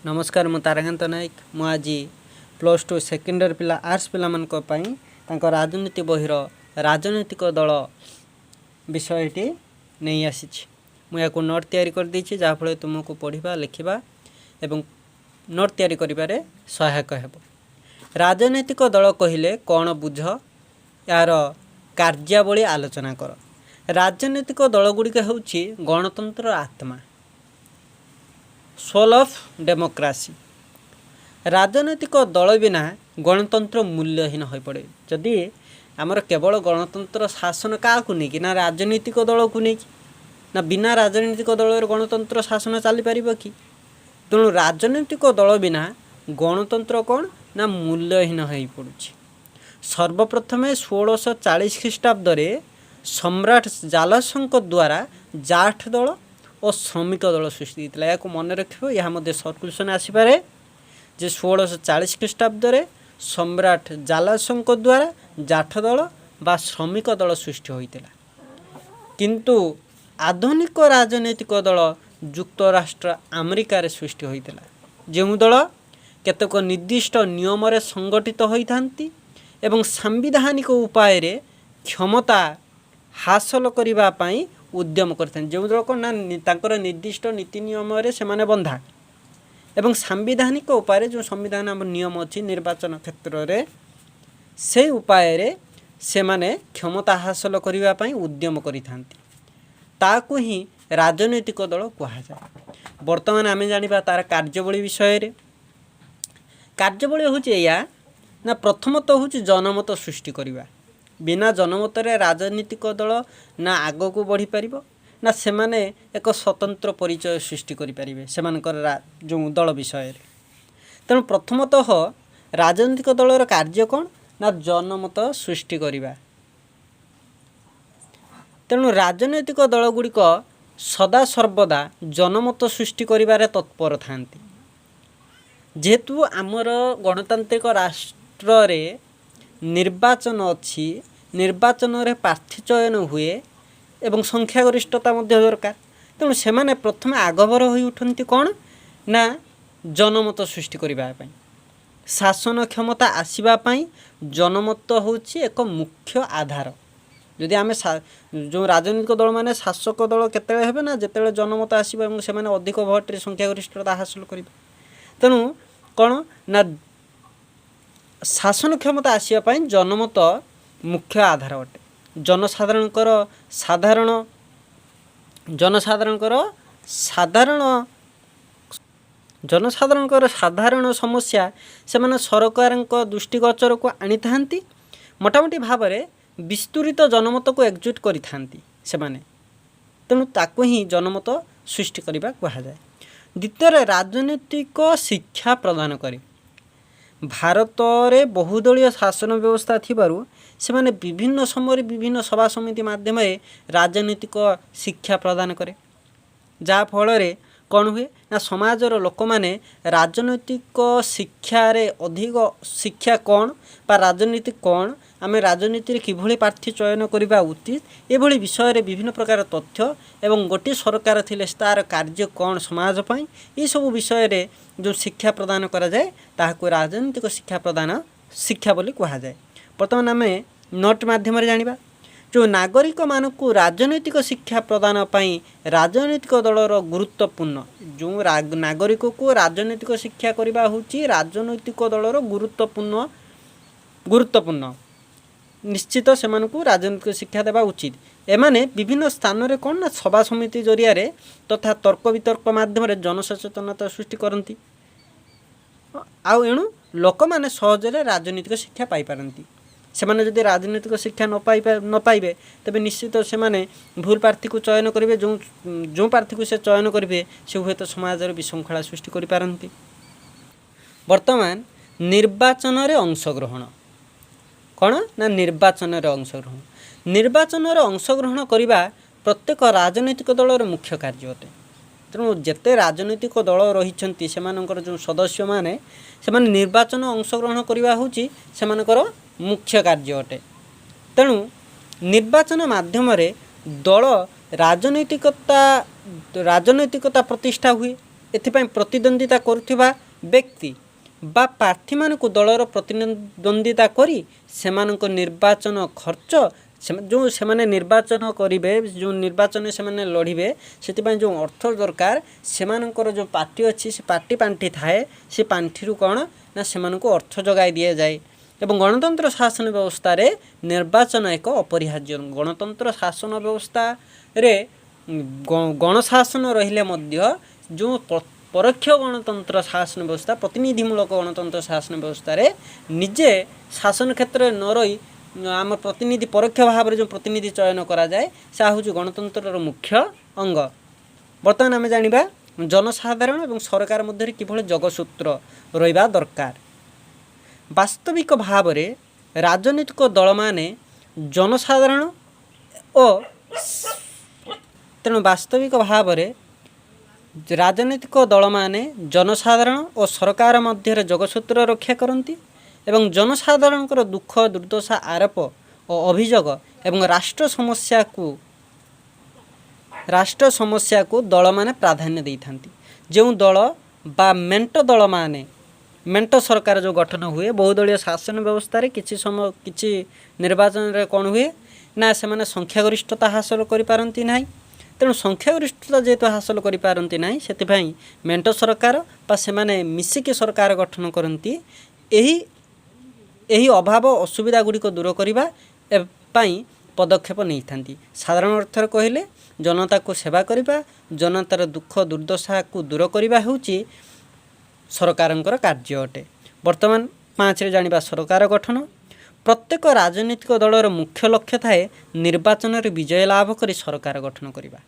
नमस्कार मु ताराकांत नायक मु आज +2 सेकेंड इयर पिला आर्ट्स पिला मानक पई तांको राजनीति बहिर राजनीतिक दल विषयटी नहीं आसी मु या नोट तैयारी कर दी जहाँ फल तुमको पढ़ा लिखा एवं नोट तैयारी करिबारे सहायक हेब। राजनीतिक दल कहले कौन बुझ यार कार्यावली आलोचना कर। राजनीतिक दलगुड़िक होउछि गणतंत्र आत्मा, सोल ऑफ डेमोक्रेसी। राजनीतिक दल बिना गणतंत्र मूल्यहीन हो पड़े। जदि आमर केवल गणतंत्र शासन क्या नहीं ना राजनीतिक दल को नहीं ना बिना राजनीतिक दल गणतंत्र शासन चली पार कि। तेणु राजनीतिक दल बिना गणतंत्र कौन ना मूल्यहीन हो पड़ू। सर्वप्रथमे 1640 ख्रीष्टाब्द सम्राट जालसंक द्वारा जाठ दल और श्रमिक दल सृष्टि होता है। या मन रख यह सर्कुलेसन आसपे जे 1640 ख्रीष्टाब्द सम्राट जालसंक द्वारा जाठ दल बा श्रमिक दल सृष्टि होता। किंतु आधुनिक राजनीतिक दल युक्तराष्ट्र अमेरिकार सृष्टि होता, जो दल केतक निर्दिष्ट नियम संगठित होती एवं सांविधानिक उपाय क्षमता हासिल करने उद्यम करते। जो दल कौन ना निर्दिष्ट नीति नियम से बंधा एवं सांविधानिक उपाय जो संविधान आम नियम अच्छी निर्वाचन क्षेत्र में से उपाय से माने क्षमता हासिल करने उद्यम करता ही राजनैतिक दल कहुए। बर्तमान आम जाना तार कार्यवली विषय। कार्यवली हूँ या ना प्रथमतः हूँ जनमत सृष्टि करवा। बिना जनमत राजनीतिक दल ना आग को बढ़ी पार ना से माने एक स्वतंत्र परिचय सृष्टि करें से जो दल विषय। तेणु प्रथमतः राजनीतिक दलर कार्य कौन ना जनमत सृष्टि करवा। तेणु राजनैतिक दल गुड़िक सदा सर्वदा जनमत सृष्टि करिबारे तत्पर थांती। जेहेतु आमर गणतांत्रिक राष्ट्र रे निर्वाचन अच्छी, निर्वाचन रे प्रार्थी चयन हुए एवं संख्यागरिष्ठता दरकार। तेणु से माने प्रथम आगभर हो उठती कौन ना जनमत सृष्टि करने। शासन क्षमता आसवाई जनमत होची एक मुख्य आधार। जदि आम जो राजनीतिक दल माने शासक दल केते हेबे ना जेते जनमत आसबा एवं से माने अधिक भोट रे संख्यागरिष्ठता हासिल करेंगे। तेणु कौन ना शासन क्षमता आसवाई जनमत मुख्य आधार अटे। जनसाधारणकर साधारण समस्या से माने सरकार दृष्टिगोचर को आनी थांती। मोटामोटी भाव में विस्तृत जनमत को एकजुट करी थांती से माने। तेणु ताको ही जनमत सृष्टि करने कहुए। द्वितीय राजनीतिक शिक्षा प्रदान करे। भारत में बहुदलीय शासन व्यवस्था थिबारु से माने विभिन्न समय विभिन्न सभा समिति माध्यम राजनीतिक शिक्षा प्रदान करे। जहाँ फल कौन हुए ना समाजर लोक मैंने राजनैतिक शिक्षा रे अधिक शिक्षा कौन बा राजनीति कौन आम राजनीति किभली प्रार्थी चयन करने उचित एभली विषय रे विभिन्न प्रकार तथ्य एवं गोटे सरकार थिले तार कार्य कौन समाजपाई ये सब विषय रे जो शिक्षा प्रदान करा जाए ताहाको राजनीतिक शिक्षा प्रदान शिक्षा बोली कहा जाए। बर्तमान आम नोट माध्यम जानिबा जो नागरिक मानक राजनैतिक शिक्षा प्रदान पाई राजनैतिक दलर गुरुत्वपूर्ण जो नागरिक को राजनैतिक शिक्षा करवा होची राजनैतिक दलर गुरुत्वपूर्ण निश्चित से राजनैतिक शिक्षा देवा उचित। एमाने विभिन्न स्थान रे कौन ना सभा समिति जरिया रे तथा तर्क वितर्क माध्यम जनसचेतनता सृष्टि करती आउ एणु लोक माने सहजरे राजनीतिक शिक्षा पाई पारंती। से माने जदि राजनीतिक शिक्षा न पाइबे तबे निश्चित से माने भूल प्रार्थी को चयन करेंगे। जो प्रार्थी को से चयन करेंगे से हुए तो समाज विशृंखला सृष्टि करि पारंती। वर्तमान निर्वाचन रे अंशग्रहण कौन ना निर्वाचन रे अंशग्रहण। निर्वाचन रे अंशग्रहण करने प्रत्येक राजनीतिक दलर मुख्य कार्य अटे। तेणु जिते राजनीतिक दल रही जो सदस्य माने से निर्वाचन अंशग्रहण करवा होची सेमानकर मुख्य कार्य अटे। तेणु निर्वाचन माध्यम दल राजनैतिकता प्रतिष्ठा हुए एथिपाई प्रतिद्वंदिता करुथिबा व्यक्ति बा प्रार्थी मानक दलर प्रतिद्वंदिता करी सेमानक निर्वाचन खर्च जो से निर्वाचन करेंगे जो निर्वाचन से लड़े से जो अर्थ दरकार से जो पार्टी अच्छी से पार्टी पांठी थाए से पांठी कौन ना से अर्थ जगाई दि जाए एवं गणतंत्र शासन व्यवस्था रे निर्वाचन एक अपरिहार्य गणतंत्र शासन व्यवस्था रे गणशासन रहिले मध्य जो परोक्ष गणतंत्र शासन व्यवस्था प्रतिनिधिमूलक गणतंत्र शासन व्यवस्था रे निजे शासन क्षेत्र न रही आम प्रतिनिधि परोक्ष भाव में जो प्रतिनिधि चयन करा जाए सा हूँ गणतंत्र मुख्य अंग। बर्तमान आम जाना जनसाधारण और सरकार मध्य किभଳି जोगसूत्र रहिबा दरकार। वास्तविक भाव में राजनीतिक दल माने जनसाधारण और तेणु वास्तविक भाव में राजनीतिक दल माने जनसाधारण और सरकार मध्य जोगसूत्र रक्षा करती एवं जनसाधारण दुख दुर्दशा आरोप और अभियोग एवं राष्ट्र समस्या को दल माने प्राधान्य दे था। जो दल बा मेंट दल माने मेंट सरकार जो गठन हुए बहुदलीय शासन व्यवस्था रे किछि समय किछि निर्वाचन रे कौन हुए ना से माने संख्यागरिष्ठता हासिल करि पारंती नाही। तेणु संख्यागरिष्ठता जेहेतु हासिल करि पारंती नाही सेतिभाई मेंट सरकार बा से माने मिसिकी सरकार गठन करती यही अभाव असुविधा गुड़िक दूर करने पदक्षेप नहीं था। साधारण अर्थर कहले जनता को सेवा करने जनतार दुख दुर्दशा को दूर करने होची सरकारंकर कार्य अटे। वर्तमान 5 जानिबा सरकार गठन प्रत्येक राजनीतिक दलर मुख्य लक्ष्य थाए निर्वाचन रे विजय लाभ करी सरकार गठन करने।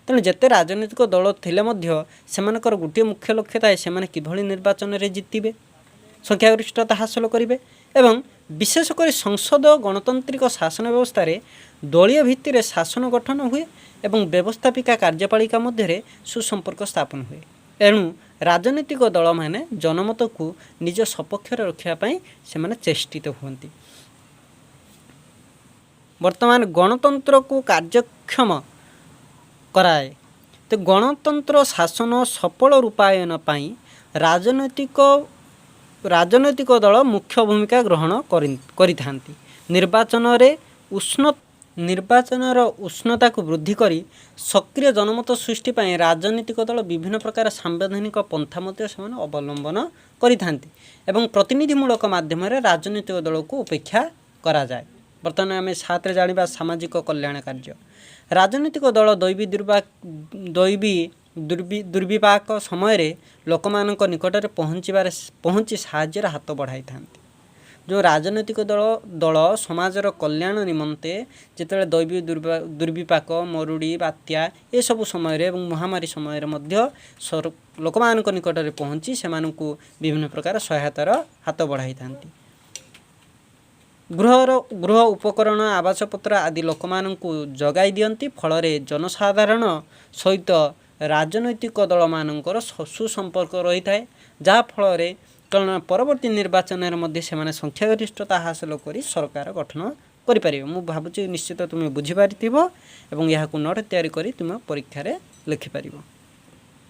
तेणु जिते राजनीतिक दल थिले मध्य सेमानकर गोटे मुख्य लक्ष्य थाए सेमाने किभଳି निर्वाचन रे जितिबे संख्यागरिष्ठता हासिल करेंगे एवं विशेषकर संसद गणतांत्रिक शासन व्यवस्था रे दलीय भित्ति शासन गठन हुए एवं व्यवस्थापिका कार्यपालिका मध्य सुसंपर्क स्थापन हुए। एणु राजनीतिक दल माने जनमत को निज सपक्ष रखापी से चेष्टित हुंती। वर्तमान गणतंत्र को कार्यक्षम कराए तो गणतंत्र शासन सफल रूपायन पाई राजनैतिक दल मुख्य भूमिका ग्रहण करिथांती। निर्वाचनर उष्णता को वृद्धि करी सक्रिय जनमत सृष्टि पाई राजनीतिक दल विभिन्न प्रकार सांवैधानिक पंथा मध्य से अवलंबन करिथांती एवं प्रतिनिधिमूलक माध्यम राजनीतिक दल को उपेक्षा करा जाए। बर्तमान आम 7 जानिबा सामाजिक कल्याण कार्य। राजनीतिक दल दैवी दुर्विपाक समय लोकमानक निकट पहुँची साहाय्यर हाथ बढ़ाई था। जो राजनीतिक दल समाजर कल्याण निमंते जिते दैवी दुर्विपाक मरुड़ी बात्या ये सब समय महामारी समय लोकमानक निकट पहुँची से विभिन्न प्रकार सहायतार हाथ बढ़ाई था। गृह उपकरण आवासपत्र आदि लोकमानंकु जगाई दियंती फल जनसाधारण सहित राजनैतिक दल मानकर सुसंपर्क रही है जहाँ फल कारण परवर्ती निर्वाचन मध्य से संख्यागरिष्ठता हासिल कर सरकार गठन करें। मु भावुँ निश्चित तुम्हें बुझीपार एवं यह नोट तैयारी कर तुम परीक्षा लिखिपार।